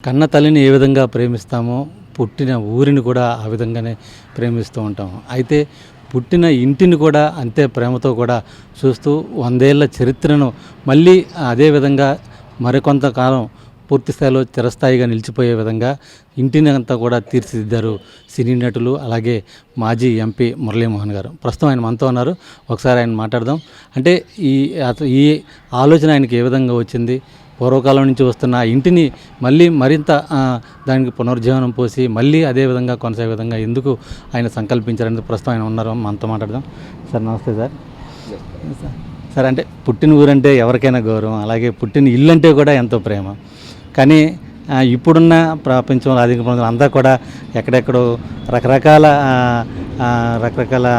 కన్న తల్లిని ఏ విధంగా ప్రేమిస్తామో పుట్టిన ఊరిని కూడా ఆ విధంగానే ప్రేమిస్తూ ఉంటాం. అయితే పుట్టిన ఇంటిని కూడా అంతే ప్రేమతో కూడా చూస్తూ 100 ఏళ్ల చరిత్రను మళ్ళీ అదే విధంగా మరికొంతకాలం పూర్తి స్థాయిలో చిరస్థాయిగా నిలిచిపోయే విధంగా ఇంటిని అంతా కూడా తీర్చిదిద్దారు సినీ నటులు, అలాగే మాజీ ఎంపీ మురళీమోహన్ గారు. ప్రస్తుతం ఆయన మనతో ఉన్నారు. ఒకసారి ఆయన మాట్లాడదాం. అంటే ఈ ఆలోచన ఆయనకి ఏ విధంగా వచ్చింది, పూర్వకాలం నుంచి వస్తున్న ఆ ఇంటిని మళ్ళీ మరింత దానికి పునరుజ్జీవనం పోసి మళ్ళీ అదే విధంగా కొనసాగే విధంగా ఎందుకు ఆయన సంకల్పించారని ప్రస్తుతం ఆయన ఉన్నారు, మనతో మాట్లాడదాం. సార్ నమస్తే సార్. సార్ అంటే పుట్టిన ఊరంటే ఎవరికైనా గౌరవం, అలాగే పుట్టిన ఇల్లు అంటే కూడా ఎంతో ప్రేమ. కానీ ఇప్పుడున్న ప్రపంచంలో ఆధునిక ప్రపంచంలో అంతా కూడా ఎక్కడెక్కడో రకరకాల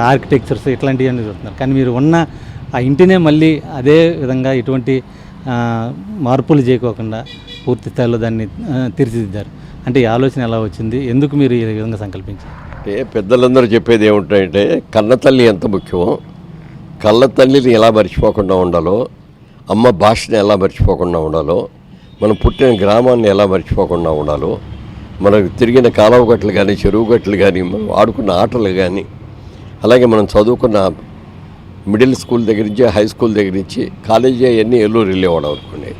ఆర్కిటెక్చర్స్ ఇట్లాంటివన్నీ చూస్తున్నారు. కానీ మీరు ఉన్న ఆ ఇంటినే మళ్ళీ అదే విధంగా ఎటువంటి మార్పులు చేయకోకుండా పూర్తి స్థాయిలో దాన్ని తీర్చిదిద్దారు. అంటే ఈ ఆలోచన ఎలా వచ్చింది, ఎందుకు మీరు ఈ విధంగా సంకల్పించారు? అంటే పెద్దలందరూ చెప్పేది ఏముంటాయంటే కన్న తల్లి ఎంత ముఖ్యమో, కళ్ళ తల్లిని ఎలా మర్చిపోకుండా ఉండాలో, అమ్మ భాషని ఎలా మర్చిపోకుండా ఉండాలో, మనం పుట్టిన గ్రామాన్ని ఎలా మర్చిపోకుండా ఉండాలో, మనకు తిరిగిన కాలువ గట్లు కానీ చెరువు గట్లు కానీ మనం ఆడుకున్న ఆటలు కానీ, అలాగే మనం చదువుకున్న మిడిల్ స్కూల్ దగ్గర నుంచి హై స్కూల్ దగ్గర నుంచి కాలేజీ అవన్నీ ఏలూరు వెళ్ళేవాడు అనుకోండి.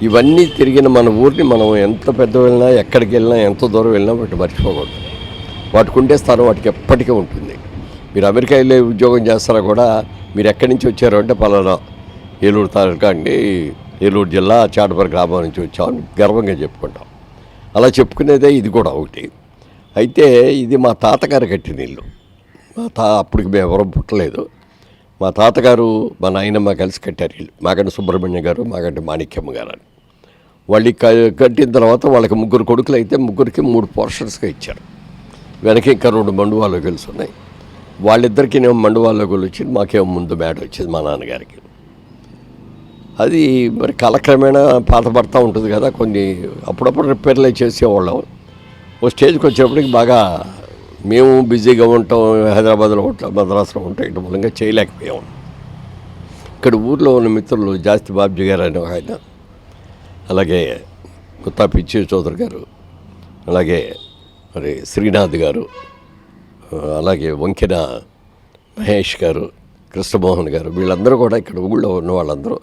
ఇవన్నీ తిరిగిన మన ఊరిని మనం ఎంత పెద్ద వెళ్ళినా, ఎక్కడికి వెళ్ళినా, ఎంత దూరం వెళ్ళినా వాటిని మర్చిపోకూడదు. వాటికి ఉండే స్థానం వాటికి ఎప్పటికీ ఉంటుంది. మీరు అమెరికా వెళ్ళే ఉద్యోగం చేస్తారా కూడా మీరు ఎక్కడి నుంచి వచ్చారు అంటే పలానా ఏలూరు తాలూకా అండి, ఏలూరు జిల్లా చాటపర గ్రామం నుంచి వచ్చామని గర్వంగా చెప్పుకుంటాం. అలా చెప్పుకునేదే ఇది కూడా ఒకటి. అయితే ఇది మా తాతగారు కట్టిన ఇల్లు. అప్పటికి మేము ఎవరూ పుట్టలేదు. మా తాతగారు మా నాయనమ్మ కలిసి కట్టారు ఇల్లు. మాగంటి సుబ్రహ్మణ్య గారు, మాగంటి మాణిక్యమ్మ గారు అని. వాళ్ళు కట్టిన తర్వాత వాళ్ళకి 3 కొడుకులు అయితే 3కి 3 పోర్షన్స్గా ఇచ్చారు. వెనక ఇంకా 2 మండువాళ్ళు గెలుసు ఉన్నాయి. వాళ్ళిద్దరికీ నేను మండువాళ్ళు వచ్చి మాకేమో ముందు మేడ వచ్చింది మా నాన్నగారికి. అది మరి కాలక్రమేణా పాత పడతా ఉంటుంది కదా, కొన్ని అప్పుడప్పుడు రిపేర్లు చేసేవాళ్ళం. ఓ స్టేజ్కి వచ్చేప్పటికి బాగా మేము బిజీగా ఉంటాం, హైదరాబాద్లో ఉంటాం, మద్రాసులో ఉంటాం, ఇటు మూలంగా చేయలేకపోయాం. ఇక్కడ ఊర్లో ఉన్న మిత్రులు జాస్తి బాబ్జీ గారు అని ఆయన, అలాగే గుత్తా పిచ్చి చౌదరి గారు, అలాగే మరి శ్రీనాథ్ గారు, అలాగే వంకిన మహేష్ గారు, కృష్ణమోహన్ గారు, వీళ్ళందరూ కూడా ఇక్కడ ఊళ్ళో ఉన్న వాళ్ళందరూ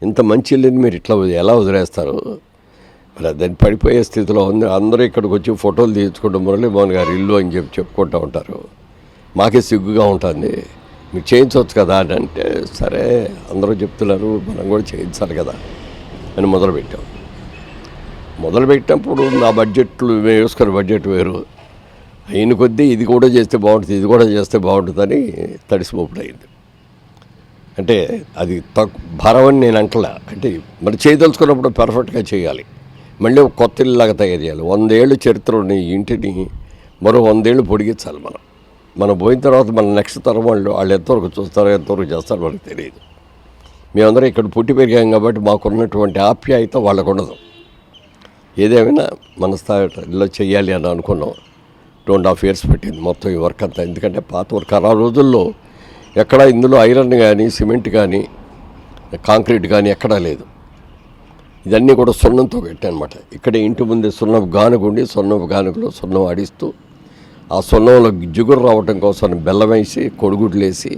ఇంత మంచి ఇల్లుని మీరు ఇట్లా ఎలా వదిలేస్తారు, మరి దాన్ని పడిపోయే స్థితిలో ఉంది. అందరూ ఇక్కడికి వచ్చి ఫోటోలు తీయించుకుంటూ మురళీమోహన్ గారు ఇల్లు అని చెప్పుకుంటూ ఉంటారు. మాకే సిగ్గుగా ఉంటుంది, మీరు చేయించవచ్చు కదా అని అంటే, సరే అందరూ చెప్తున్నారు మనం కూడా చేయించాలి కదా అని మొదలుపెట్టినప్పుడు నా బడ్జెట్లు వేసుకున్న బడ్జెట్ వేరు అయిన కొద్దీ ఇది కూడా చేస్తే బాగుంటుంది, ఇది కూడా చేస్తే బాగుంటుందని తడిసిమోపుడు అయింది. అంటే అది భారం అని నేను అంటలే. అంటే మరి చేయదలుచుకున్నప్పుడు పర్ఫెక్ట్గా చేయాలి. మళ్ళీ ఒక కొత్త ఇల్లులాగా తయారు చేయాలి. 100 ఏళ్ళు చరిత్ర ఉన్న ఈ ఇంటిని మరో 100 ఏళ్ళు పొడిగించాలి. మనం పోయిన తర్వాత మన నెక్స్ట్ తరం వాళ్ళు ఎంతవరకు చూస్తారో ఎంతవరకు చేస్తారో మనకు తెలియదు. మేమందరం ఇక్కడ పుట్టి పెరిగాం కాబట్టి మాకున్నటువంటి ఆప్యాయత వాళ్ళకు ఉండదు. ఏదేమైనా మన స్థాయిలో చెయ్యాలి అని అనుకున్నాం. 2.5 years పట్టింది మొత్తం ఈ వర్క్ అంతా. ఎందుకంటే పాత వర్క్ ఆ రోజుల్లో ఎక్కడ ఇందులో ఐరన్ కానీ సిమెంట్ కానీ కాంక్రీట్ కానీ ఎక్కడా లేదు. ఇదన్నీ కూడా సున్నంతో కట్టానమాట. ఇక్కడ ఇంటి ముందే సున్నపు గానుగుండి సున్నపు గానుగులో సున్నం ఆడిస్తూ ఆ సున్నంలో జిగురు రావటం కోసం బెల్లం వేసి కొడుగుడ్లు వేసి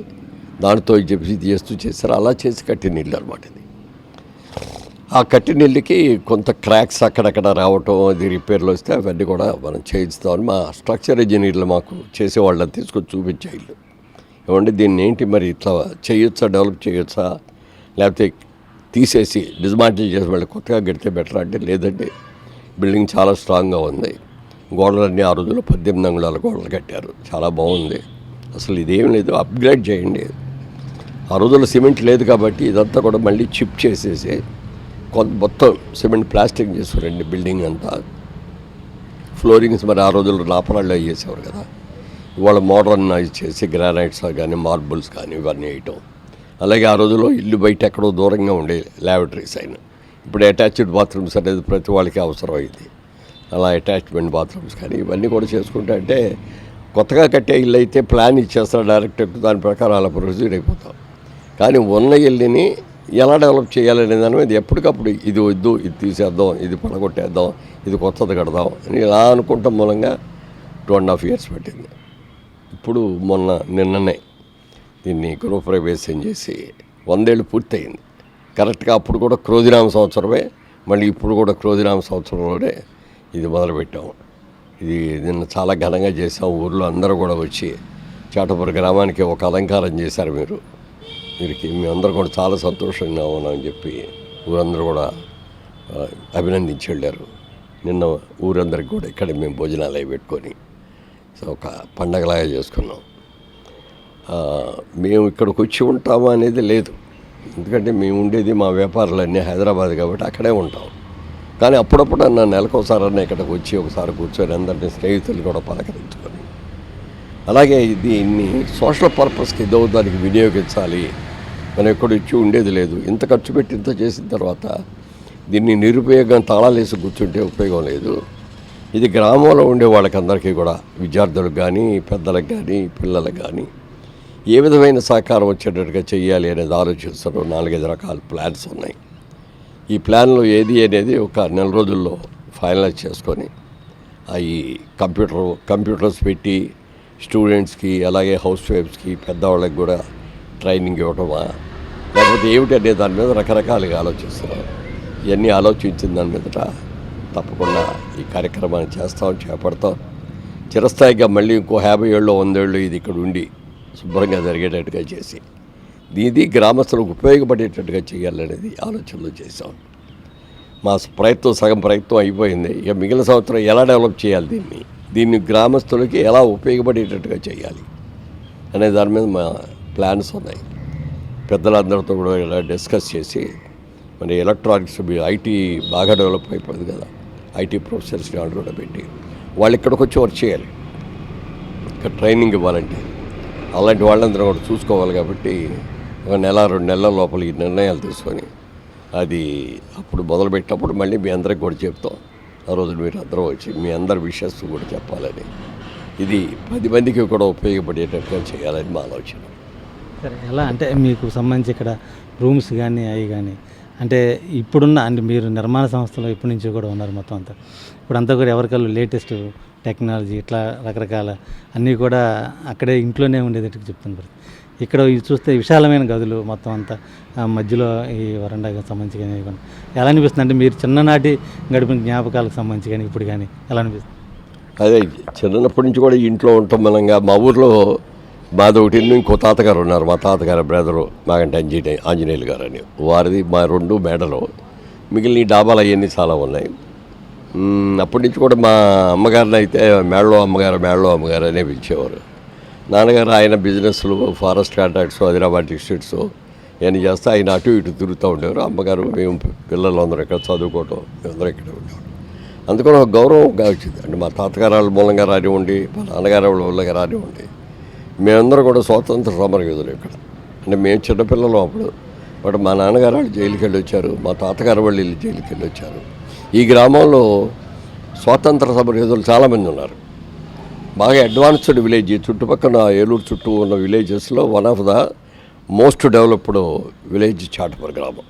దానితో చెప్పి చేస్తారు. అలా చేసి కట్టిన ఇల్లు అనమాట ఇది. ఆ కట్టిన ఇల్లుకి కొంత క్రాక్స్ అక్కడక్కడ రావటం, అది రిపేర్లు వస్తే అవన్నీ కూడా మనం చేయిస్తామని మా స్ట్రక్చర్ ఇంజనీర్లు మాకు చేసేవాళ్ళని తీసుకొచ్చి చూపించే ఇల్లు. ఏమంటే దీన్ని ఏంటి మరి ఇట్లా చేయొచ్చా, డెవలప్ చేయొచ్చా, లేకపోతే తీసేసి డిస్మాంటిల్ చేసి మళ్ళీ కొత్తగా కడితే బెటర్ అంటే, లేదంటే బిల్డింగ్ చాలా స్ట్రాంగ్గా ఉంది. గోడలన్నీ ఆ రోజుల్లో 18 అంగుళాల గోడలు కట్టారు, చాలా బాగుంది. అసలు ఇదేం లేదు, అప్గ్రేడ్ చేయండి. ఆ రోజుల్లో సిమెంట్ లేదు కాబట్టి ఇదంతా కూడా మళ్ళీ చిప్ చేసేసి మొత్తం సిమెంట్ ప్లాస్టింగ్ చేసారండి బిల్డింగ్ అంతా. ఫ్లోరింగ్స్ మరి ఆ రోజుల్లో నాపరాళ్ళు అవి చేసేవారు కదా, ఇవాళ మోడర్నైజ్ చేసి గ్రానైట్స్ కానీ మార్బుల్స్ కానీ ఇవన్నీ వేయటం. అలాగే ఆ రోజుల్లో ఇల్లు బయట ఎక్కడో దూరంగా ఉండే ల్యాబరేటరీస్ అయిన ఇప్పుడు అటాచ్డ్ బాత్రూమ్స్ అనేది ప్రతి వాళ్ళకి అవసరం అయింది. అలా అటాచ్మెంట్ బాత్రూమ్స్ కానీ ఇవన్నీ కూడా చేసుకుంటే, అంటే కొత్తగా కట్టే ఇల్లు అయితే ప్లాన్ ఇచ్చేస్తారు డైరెక్ట్, దాని ప్రకారం అలా ప్రొసీడ్ అయిపోతాం. కానీ ఉన్న ఇల్లుని ఎలా డెవలప్ చేయాలనే దాని మీద ఎప్పటికప్పుడు ఇది వద్దు, ఇది తీసేద్దాం, ఇది పడగొట్టేద్దాం, ఇది కొత్తది కడదాం అని ఇలా అనుకుంటాం మూలంగా 2.5 years పట్టింది. ఇప్పుడు నిన్ననే దీన్ని గృహప్రవేశం చేసి 100 ఏళ్ళు పూర్తయింది. కరెక్ట్గా అప్పుడు కూడా క్రోధినామ సంవత్సరమే, మళ్ళీ ఇప్పుడు కూడా క్రోధినామ సంవత్సరంలోనే ఇది మొదలుపెట్టాము. ఇది నిన్న చాలా ఘనంగా చేసాం. ఊర్లో అందరూ కూడా వచ్చి చాటపుర గ్రామానికి ఒక అలంకారం చేశారు. మేమందరూ కూడా చాలా సంతోషంగా ఉన్నామని చెప్పి ఊరందరూ కూడా అభినందించి వెళ్ళారు. నిన్న ఊరందరికి కూడా ఇక్కడ మేము భోజనాలు అవి పెట్టుకొని ఒక పండగలాగా చేసుకున్నాం. మేము ఇక్కడికి వచ్చి ఉంటామా అనేది లేదు, ఎందుకంటే మేము ఉండేది మా వ్యాపారాలన్నీ హైదరాబాద్ కాబట్టి అక్కడే ఉంటాం. కానీ అప్పుడప్పుడు నెలకోసారన్నా ఇక్కడికి వచ్చి ఒకసారి కూర్చొని అందరినీ స్నేహితులు కూడా పలకరించుకొని, అలాగే దీన్ని సోషల్ పర్పస్కి దానికి వినియోగించాలి. మనం ఎక్కడ ఇచ్చి ఉండేది లేదు. ఇంత ఖర్చు పెట్టి ఇంత చేసిన తర్వాత దీన్ని నిరుపయోగం తాళాలేసి కూర్చుంటే ఉపయోగం లేదు. ఇది గ్రామంలో ఉండే వాళ్ళకందరికీ కూడా, విద్యార్థులకు కానీ, పెద్దలకు కానీ, పిల్లలకు కానీ ఏ విధమైన సహకారం వచ్చేటట్టుగా చేయాలి అనేది ఆలోచిస్తారు. 4-5 రకాల ప్లాన్స్ ఉన్నాయి. ఈ ప్లాన్లో ఏది అనేది ఒక 1 నెల రోజుల్లో ఫైనలైజ్ చేసుకొని అవి కంప్యూటర్స్ పెట్టి స్టూడెంట్స్కి, అలాగే హౌస్ వైఫ్స్కి, పెద్దవాళ్ళకి కూడా ట్రైనింగ్ ఇవ్వటమా, లేకపోతే ఏమిటి అనే దాని మీద రకరకాలుగా ఆలోచిస్తున్నాం. ఇవన్నీ ఆలోచించిన దాని మీదట తప్పకుండా ఈ కార్యక్రమాన్ని చేపడతాం. చిరస్థాయిగా మళ్ళీ ఇంకో 50 ఏళ్ళు 100 ఏళ్ళు ఇది ఇక్కడ ఉండి శుభ్రంగా జరిగేటట్టుగా చేసి ఇది గ్రామస్తులకు ఉపయోగపడేటట్టుగా చేయాలనేది ఆలోచనలు చేసాం. మా సగం ప్రయత్నం అయిపోయింది. ఇక మిగిలిన సంవత్సరం ఎలా డెవలప్ చేయాలి, దీన్ని గ్రామస్తులకి ఎలా ఉపయోగపడేటట్టుగా చేయాలి అనే దాని మీద మా ప్లాన్స్ ఉన్నాయి. పెద్దలందరితో కూడా ఇలా డిస్కస్ చేసి, మరి ఎలక్ట్రానిక్స్ ఐటీ బాగా డెవలప్ అయిపోయింది కదా, ఐటీ ప్రొఫెసర్స్ని వాళ్ళు కూడా పెట్టి వాళ్ళు ఇక్కడికి వచ్చి వర్క్ చేయాలి. ఇక్కడ ట్రైనింగ్ ఇవ్వాలంటే అలాంటి వాళ్ళందరూ కూడా చూసుకోవాలి. కాబట్టి 1 నెల 2 నెలల లోపల ఈ నిర్ణయాలు తీసుకొని అది అప్పుడు మొదలుపెట్టినప్పుడు మళ్ళీ మీ అందరికి కూడా చెప్తాం. ఆ రోజు మీరు అందరూ వచ్చి మీ అందరి విషయస్ కూడా చెప్పాలని, ఇది 10 మందికి కూడా ఉపయోగపడేటట్టుగా చేయాలని మా ఆలోచన. సరే, ఎలా అంటే మీకు సంబంధించి ఇక్కడ రూమ్స్ కానీ అవి కానీ అంటే ఇప్పుడున్న అంటే మీరు నిర్మాణ సంస్థలో ఇప్పటి నుంచి కూడా ఉన్నారు మొత్తం అంతా. ఇప్పుడంతా కూడా ఎవరికల్లా లేటెస్ట్ టెక్నాలజీ ఇట్లా రకరకాల అన్నీ కూడా అక్కడే ఇంట్లోనే ఉండేటట్టు చెప్తున్నారు. ఇక్కడ ఇది చూస్తే విశాలమైన గదులు మొత్తం అంతా, మధ్యలో ఈ వరండాకి సంబంధించి కానీ ఎలా అనిపిస్తుంది అంటే మీరు చిన్ననాటి గడిపిన జ్ఞాపకాలకు సంబంధించి కానీ ఇప్పుడు కానీ ఎలా అనిపిస్తుంది? అదే చిన్నప్పటి నుంచి కూడా ఇంట్లో ఉంటాం మనంగా. మా ఊర్లో మాది ఒకటి ఇల్లు, ఇంకో తాతగారు ఉన్నారు. మా తాతగారి బ్రదరు మాగంటి ఆంజనేయులు గారు అని, వారిది మా 2 మేడలు. మిగిలిన డాబాలు అవన్నీ చాలా ఉన్నాయి. అప్పటి నుంచి కూడా మా అమ్మగారిని అయితే మేడలో అమ్మగారు అనే పిలిచేవారు. నాన్నగారు ఆయన బిజినెస్లు, ఫారెస్ట్ కాంట్రాక్ట్స్, హైదరాబాద్ డిస్ట్రిక్ట్స్ ఇవన్నీ చేస్తే ఆయన అటు ఇటు తిరుగుతూ ఉండేవారు. అమ్మగారు మేము పిల్లలు అందరూ ఇక్కడ చదువుకోవటం, మేమందరూ ఇక్కడే ఉండేవారు. అందుకని ఒక గౌరవంగా వచ్చింది. అంటే మా తాతగారు వాళ్ళ మూలంగా రానివ్వండి, మా నాన్నగారు వాళ్ళ మూలంగా రానివ్వండి, మేమందరూ కూడా స్వాతంత్ర సమరయోధులు ఇక్కడ. అంటే మేము చిన్నపిల్లలు అప్పుడు. బట్ మా నాన్నగారు వాళ్ళు జైలుకి వెళ్ళి వచ్చారు, మా తాతగారు వాళ్ళు వెళ్ళి జైలుకి వెళ్ళి వచ్చారు. ఈ గ్రామంలో స్వాతంత్ర సమరయోధులు చాలామంది ఉన్నారు. బాగా అడ్వాన్స్డ్ విలేజ్, చుట్టుపక్కల ఏలూరు చుట్టూ ఉన్న విలేజెస్లో one of the most developed village Chatapura గ్రామం.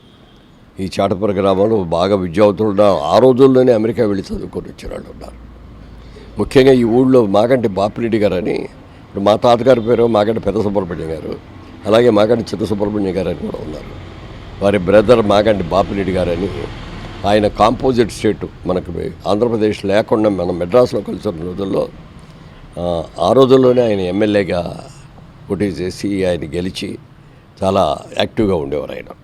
ఈ చాటపుర గ్రామంలో బాగా విద్యావంతులు ఉన్నారు. ఆ రోజుల్లోనే అమెరికా వెళ్ళి చదువుకొని వచ్చిన వాళ్ళు ఉన్నారు. ముఖ్యంగా ఈ ఊళ్ళో మాగంటి బాపిరెడ్డి గారు అని, ఇప్పుడు మా తాతగారి పేరు మాగంటి పెద్ద సుబ్రహ్మణ్యం గారు, అలాగే మాగంటి చిన్న సుబ్రహ్మణ్యం గారు అని కూడా ఉన్నారు. వారి బ్రదర్ మాగంటి బాపిరెడ్డి గారు అని, ఆయన కాంపోజిట్ స్టేట్ మనకు ఆంధ్రప్రదేశ్ లేకుండా మనం మెడ్రాస్లో కలిసిన రోజుల్లో ఆ రోజుల్లోనే ఆయన ఎమ్మెల్యేగా పోటీ చేసి ఆయన గెలిచి చాలా యాక్టివ్గా ఉండేవారు.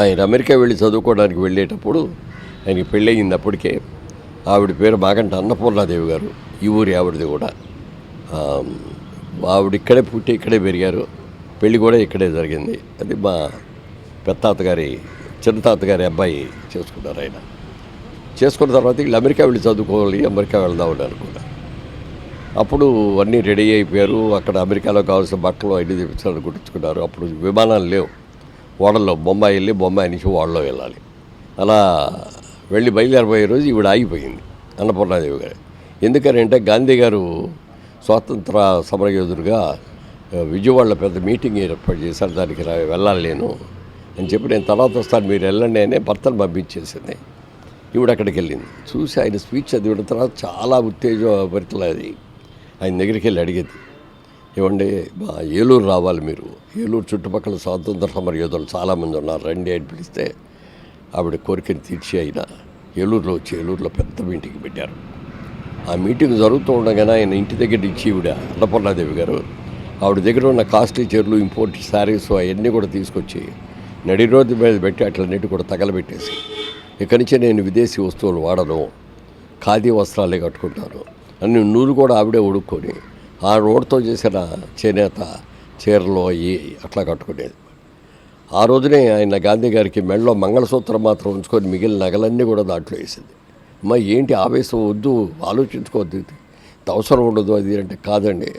ఆయన అమెరికా వెళ్ళి చదువుకోవడానికి వెళ్ళేటప్పుడు ఆయనకి పెళ్ళి అయింది. అప్పటికే ఆవిడ పేరు మాగంటి అన్నపూర్ణాదేవి గారు, ఈ ఊరి ఆవిడది కూడా. ఆవిడ ఇక్కడే పుట్టి ఇక్కడే పెరిగారు, పెళ్ళి కూడా ఇక్కడే జరిగింది. అది మా చిన్న తాతగారి అబ్బాయి చేసుకున్నారు. ఆయన చేసుకున్న తర్వాత వీళ్ళు అమెరికా వెళ్ళి చదువుకోవాలి, అమెరికా వెళ్దామని అనుకున్నారు. అప్పుడు అన్నీ రెడీ అయిపోయారు. అక్కడ అమెరికాలో కావాల్సిన బట్టలు అన్నీ తెప్పించాలని కుట్టించుకున్నారు. అప్పుడు విమానాలు లేవు, ఓడల్లో బొంబాయి వెళ్ళి బొంబాయి నుంచి ఓడలో వెళ్ళాలి. అలా వెళ్ళి బయలుదేరిపోయే రోజు ఈవిడ ఆగిపోయింది, అన్నపూర్ణాదేవి గారు. ఎందుకనంటే గాంధీ గారు స్వాతంత్ర సమరయోధుడుగా విజయవాడలో పెద్ద మీటింగ్ ఏర్పాటు చేశారు. దానికి వెళ్ళాలి నేను అని చెప్పి నేను తర్వాత వస్తాను మీరు వెళ్ళండి అని భర్తను పంపించేసింది. ఈవిడ అక్కడికి వెళ్ళింది. చూసి ఆయన స్పీచ్ చదివిన తర్వాత చాలా ఉత్తేజభరితలది. ఆయన దగ్గరికి వెళ్ళి అడిగేది, ఏమండి ఏలూరు రావాలి మీరు, ఏలూరు చుట్టుపక్కల స్వాతంత్ర సమర యోధులు చాలామంది ఉన్నారు, రండి అని పిలిస్తే ఆవిడ కోరికని తీర్చి అయినా ఏలూరులో వచ్చి ఏలూరులో పెద్ద మీటింగ్ పెట్టారు. ఆ మీటింగ్ జరుగుతూ ఉండగానే ఆయన ఇంటి దగ్గర నుంచి ఈవిడ అన్నపూర్ణాదేవి గారు ఆవిడ దగ్గర ఉన్న కాస్ట్లీ చీరలు, ఇంపోర్ట్ శారీస్ అవన్నీ కూడా తీసుకొచ్చి నడి రోడ్డు మీద పెట్టి అట్లన్నిటి కూడా తగలబెట్టేసి, ఇక్కడి నుంచే నేను విదేశీ వస్తువులు వాడను, ఖాదీ వస్త్రాలే కట్టుకుంటాను అన్ని నూరు కూడా ఆవిడే ఉడుక్కొని ఆ రోడ్తో చేసిన చేనేత చీరలు అయ్యి అట్లా కట్టుకునేది. ఆ రోజునే ఆయన గాంధీ గారికి మెడలో మంగళసూత్రం మాత్రం ఉంచుకొని మిగిలిన నగలన్నీ కూడా దాంట్లో వేసింది. అమ్మ ఏంటి ఆవేశం, వద్దు, ఆలోచించుకోవద్దు, ఇది అవసరం ఉండదు అది అంటే, కాదండి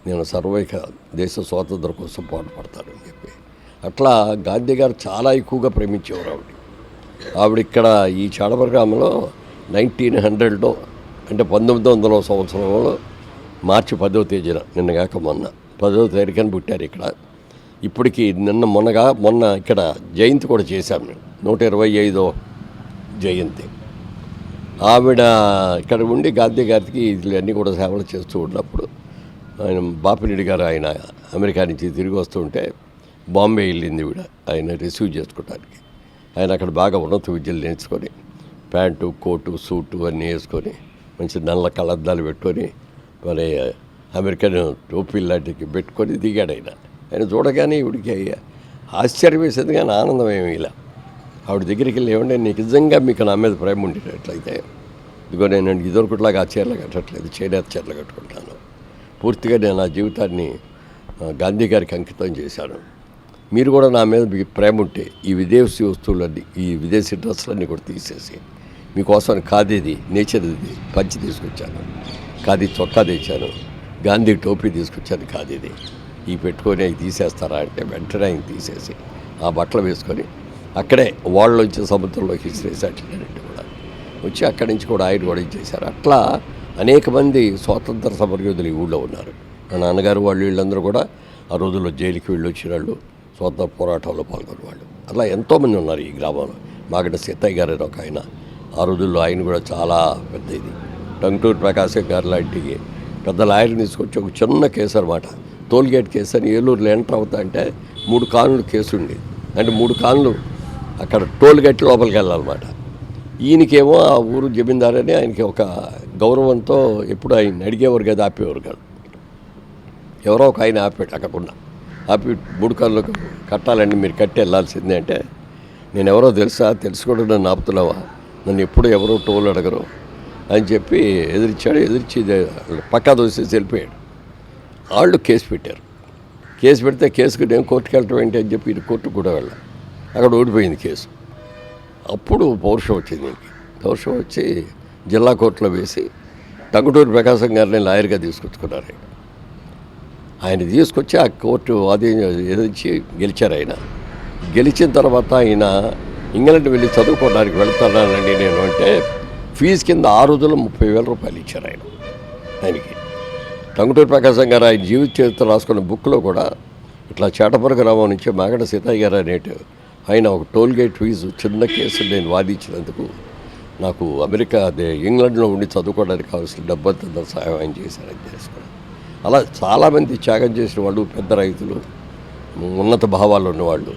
నేను సర్వైక దేశ స్వాతంత్రం కోసం పాటుపడతాను అని చెప్పి అట్లా గాంధీ గారు చాలా ఎక్కువగా ప్రేమించేవారు ఆవిడ ఇక్కడ ఈ చాడవర గ్రామంలో 1900లో అంటే 1900 సంవత్సరంలో మార్చి 10వ తేదీన నిన్నగాక మొన్న 10వ తారీఖున పుట్టారు ఇక్కడ. ఇప్పటికి మొన్న ఇక్కడ జయంతి కూడా చేశాం మేము, 125వ జయంతి. ఆవిడ ఇక్కడ ఉండి గాంధీ గారికి ఇవన్నీ కూడా సేవలు చేస్తూ ఉన్నప్పుడు ఆయన బాపిరెడ్డి గారు ఆయన అమెరికా నుంచి తిరిగి వస్తుంటే బాంబే వెళ్ళింది ఈవిడ ఆయన రిసీవ్ చేసుకోవడానికి. ఆయన అక్కడ బాగా ఉన్నత విద్యలు నేర్చుకొని ప్యాంటు, కోటు, సూటు అన్నీ వేసుకొని మంచి నల్ల కళ్ళద్దాలు పెట్టుకొని మరి అమెరికన్ టోపీలు లాంటివి పెట్టుకొని దిగాడు ఆయన చూడగానే ఈవిడికి ఆశ్చర్యం వేసేది కానీ ఆనందం ఏమి ఇలా. ఆవిడ దగ్గరికి వెళ్ళి ఏమంటే నీకు నిజంగా మీకు నా మీద ప్రేమ ఉండేటట్లయితే ఇదిగో నేను ఇదొకటిలాగా ఆ చీరలు కట్టట్లేదు, చేనేత చీరలు కట్టుకుంటాను, పూర్తిగా నేను నా జీవితాన్ని గాంధీ గారికి అంకితం చేశాను, మీరు కూడా నా మీద మీకు ప్రేమ ఉంటే ఈ విదేశీ వస్తువులన్నీ, ఈ విదేశీ డ్రెస్సులన్నీ కూడా తీసేసి మీకోసం ఖాదీది, నేచర్ది పంచి తీసుకొచ్చాను, ఖాదీ చొక్కా తెచ్చాను, గాంధీ టోపీ తీసుకొచ్చాను ఖాదీది, ఈ పెట్టుకొని అవి తీసేస్తారా అంటే వెంటనే ఆయన తీసేసి ఆ బట్టలు వేసుకొని అక్కడే వాళ్ళొచ్చి సముద్రంలోకి విసిరేసి అట్లన్నింటి కూడా వచ్చి అక్కడి నుంచి కూడా ఆయన కూడా ఇచ్చేశారు. అట్లా అనేక మంది స్వాతంత్ర సమరయోధులు ఈ ఊళ్ళో ఉన్నారు. మా నాన్నగారు వాళ్ళు వీళ్ళందరూ కూడా ఆ రోజుల్లో జైలుకి వెళ్ళి వచ్చిన వాళ్ళు, స్వాతంత్ర పోరాటంలో పాల్గొన్న వాళ్ళు, అట్లా ఎంతోమంది ఉన్నారు ఈ గ్రామంలో. మాగంటి సీతయ్య గారు ఒక ఆయన, ఆ రోజుల్లో ఆయన కూడా చాలా పెద్ద ఇది. టంగుటూరి ప్రకాశం గారు లాంటి పెద్ద లాయర్ని తీసుకొచ్చి ఒక చిన్న కేసు అనమాట, టోల్గేట్ కేసు అని ఏలూరులో ఎంటర్ అవుతా అంటే 3 కానులు కేసు ఉండేది. అంటే 3 కానులు అక్కడ టోల్గేట్ లోపలికి వెళ్ళాలన్నమాట. ఈయనకేమో ఆ ఊరు జమీందారు అని ఆయనకి ఒక గౌరవంతో ఎప్పుడు ఆయన అడిగేవారు కదా, ఆపేవారు కాదు. ఎవరో ఒక ఆయన ఆపాడు అక్కడున్న, ఆపి 3 కానులు కట్టాలండి మీరు కట్టి వెళ్ళాల్సిందే అంటే, నేను ఎవరో తెలుసు కూడా నన్ను ఆపుతున్నావా, నన్ను ఎప్పుడు ఎవరో టోల్ అడగరు అని చెప్పి ఎదిరించి పక్కా దోసేసి వెళ్ళిపోయాడు. వాళ్ళు కేసు పెట్టారు. కేసు పెడితే కేసుకు నేను కోర్టుకు వెళ్ళటం ఏంటి అని చెప్పి కోర్టుకు కూడా వెళ్ళాను. అక్కడ ఓడిపోయింది కేసు. అప్పుడు పౌరుషం వచ్చింది దీనికి. పౌరుషం వచ్చి జిల్లా కోర్టులో వేసి టంగుటూరి ప్రకాశం గారిని లాయర్గా తీసుకొచ్చుకున్నారు. ఆయన తీసుకొచ్చి ఆ కోర్టు ఎదిరించి గెలిచారు. ఆయన గెలిచిన తర్వాత ఆయన ఇంగ్లాండ్ వెళ్ళి చదువుకోవడానికి వెళ్తానండి నేను అంటే, ఫీజు కింద ఆ రోజుల్లో 30,000 రూపాయలు ఇచ్చారు ఆయనకి. టంగుటూరి ప్రకాశం గారు ఆయన జీవిత చరిత్ర రాసుకున్న బుక్లో కూడా ఇట్లా చేటపుర గ్రామం నుంచి మాగంటి సీతయ్య గారు అనేటి ఆయన ఒక టోల్గేట్ ఫీజు చిన్న కేసు నేను వాదించినందుకు నాకు ఇంగ్లాండ్లో ఉండి చదువుకోవడానికి కావాల్సిన డబ్బంతా సహాయం ఆయన చేశారని తెలుసుకున్నాను. అలా చాలామంది త్యాగం చేసిన వాళ్ళు, పెద్ద రైతులు, ఉన్నత భావాలు ఉన్నవాళ్ళు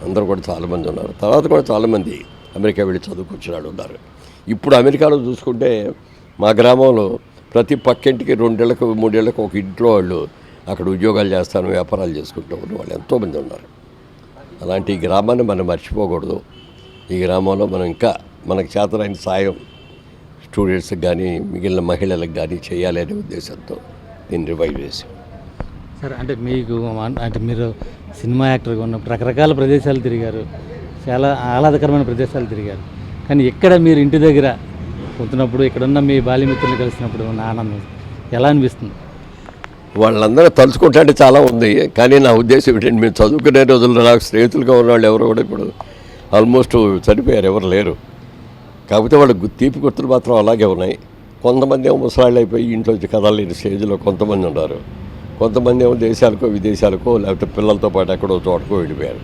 అందరూ కూడా చాలామంది ఉన్నారు. తర్వాత కూడా చాలామంది అమెరికా వెళ్ళి చదువుకొచ్చిన వాళ్ళు ఉన్నారు. ఇప్పుడు అమెరికాలో చూసుకుంటే మా గ్రామంలో ప్రతి పక్కింటికి 2 ఏళ్ళకు 3 ఏళ్ళకు ఒక ఇంట్లో వాళ్ళు అక్కడ ఉద్యోగాలు చేస్తాను, వ్యాపారాలు చేసుకుంటూ ఉన్న వాళ్ళు ఎంతోమంది ఉన్నారు. అలాంటి ఈ గ్రామాన్ని మనం మర్చిపోకూడదు. ఈ గ్రామంలో మనం ఇంకా మనకు చేతనైన సాయం స్టూడెంట్స్కి కానీ మిగిలిన మహిళలకు కానీ చేయాలి అనే ఉద్దేశంతో దీన్ని రివైవ్ చేశాం. సార్, అంటే మీకు అంటే మీరు సినిమా యాక్టర్గా ఉన్నప్పుడు రకరకాల ప్రదేశాలు తిరిగారు, చాలా ఆహ్లాదకరమైన ప్రదేశాలు తిరిగారు. కానీ ఇక్కడ మీరు ఇంటి దగ్గర పోతున్నప్పుడు ఇక్కడున్న మీ బాల్యమిత్రులు కలిసినప్పుడు ఉన్న ఆనందం ఎలా అనిపిస్తుంది? వాళ్ళందరూ తలుచుకుంటే చాలా ఉంది. కానీ నా ఉద్దేశం ఏంటంటే, మేము చదువుకునే రోజుల్లో నాకు స్నేహితులుగా ఉన్నవాళ్ళు ఎవరు కూడా ఇప్పుడు ఆల్మోస్ట్ చనిపోయారు, ఎవరు లేరు. కాకపోతే వాళ్ళ తీపి గుర్తులు మాత్రం అలాగే ఉన్నాయి. కొంతమంది ఏమో ముసలాళ్ళు అయిపోయి ఇంట్లో కదలేని స్టేజ్లో కొంతమంది ఉన్నారు. కొంతమంది ఏమో దేశాలకో విదేశాలకో లేకపోతే పిల్లలతో పాటు ఎక్కడో చోటకో వెళ్ళిపోయారు.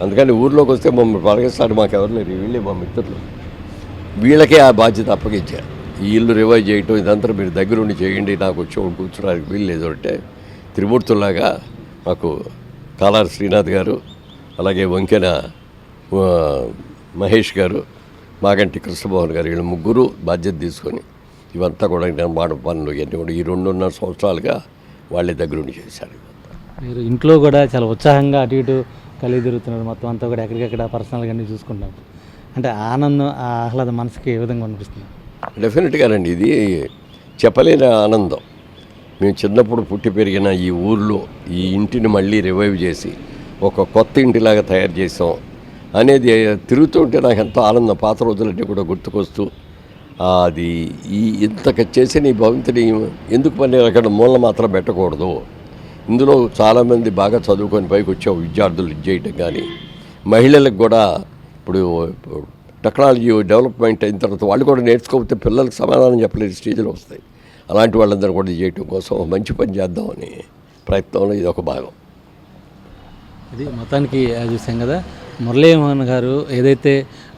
అందుకని ఊర్లోకి వస్తే మమ్మల్ని పలకరిస్తారు, మాకు ఎవరు లేరు, వీళ్ళే మా మిత్రులు, వీళ్ళకే ఆ బాధ్యత అప్పగించారు. ఈ ఇల్లు రివైవ్ చేయటం ఇదంతా మీరు దగ్గరుండి చేయండి, నాకు వచ్చి కూర్చోడానికి వీలు లేదు అంటే త్రిమూర్తుల్లాగా మాకు కాలారి శ్రీనాథ్ గారు, అలాగే వంకెన మహేష్ గారు, మాగంటి కృష్ణమోహన్ గారు, వీళ్ళు ముగ్గురు బాధ్యత తీసుకొని ఇవంతా కూడా నిర్మాణ పనులు ఇవన్నీ కూడా ఈ 2.5 సంవత్సరాలుగా వాళ్ళే దగ్గరుండి చేశారు. మీరు ఇంట్లో కూడా చాలా ఉత్సాహంగా అటు ఇటు కలిగి తిరుగుతున్నారు, మొత్తం అంతా కూడా ఎక్కడికెక్కడ పర్సనల్గా అన్నీ చూసుకుంటాం. అంటే ఆనందం, ఆ ఆహ్లాదం మనసుకి ఏ విధంగా అనిపిస్తుంది? డెఫినెట్గానండి, ఇది చెప్పలేని ఆనందం. మేము చిన్నప్పుడు పుట్టి పెరిగిన ఈ ఊర్లో ఈ ఇంటిని మళ్ళీ రివైవ్ చేసి ఒక కొత్త ఇంటిలాగా తయారు చేసాం అనేది తిరుగుతుంటే నాకు ఎంతో ఆనందం. పాత రోజులన్నీ కూడా గుర్తుకొస్తూ అది ఇంతకు చేసిన ఈ భవంతిని ఎందుకు పని అక్కడ మూల మాత్రం పెట్టకూడదు, ఇందులో చాలామంది బాగా చదువుకొని పైకి వచ్చే విద్యార్థులు ఇది చేయటం కానీ, మహిళలకు కూడా ఇప్పుడు టెక్నాలజీ డెవలప్మెంట్ అయిన తర్వాత వాళ్ళు కూడా నేర్చుకోకపోతే పిల్లలకు సమాధానం చెప్పలేని స్టేజ్లో వస్తాయి. అలాంటి వాళ్ళందరూ కూడా ఇది చేయటం కోసం మంచి పని చేద్దామని ప్రయత్నంలో ఇది ఒక భాగం. ఇది మొత్తానికి చూసాం కదా, మురళీమోహన్ గారు ఏదైతే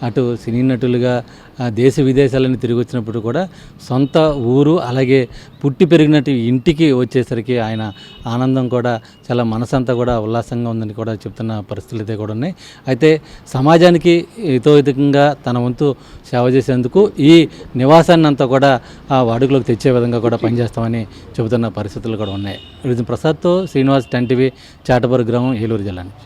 అటు సినీ నటులుగా దేశ విదేశాలని తిరిగి వచ్చినప్పుడు కూడా సొంత ఊరు అలాగే పుట్టి పెరిగినట్టు ఇంటికి వచ్చేసరికి ఆయన ఆనందం కూడా చాలా మనసంతా కూడా ఉల్లాసంగా ఉందని కూడా చెప్తున్న పరిస్థితులు అయితే కూడా ఉన్నాయి. అయితే సమాజానికి హితోహితంగా తన వంతు సేవ చేసేందుకు ఈ నివాసాన్ని అంతా కూడా వాడుకలోకి తెచ్చే విధంగా కూడా పనిచేస్తామని చెబుతున్న పరిస్థితులు కూడా ఉన్నాయి. ప్రసాద్తో శ్రీనివాస్, 10 టీవీ, చాటబర్ గ్రామం, ఏలూరు జిల్లా నుంచి.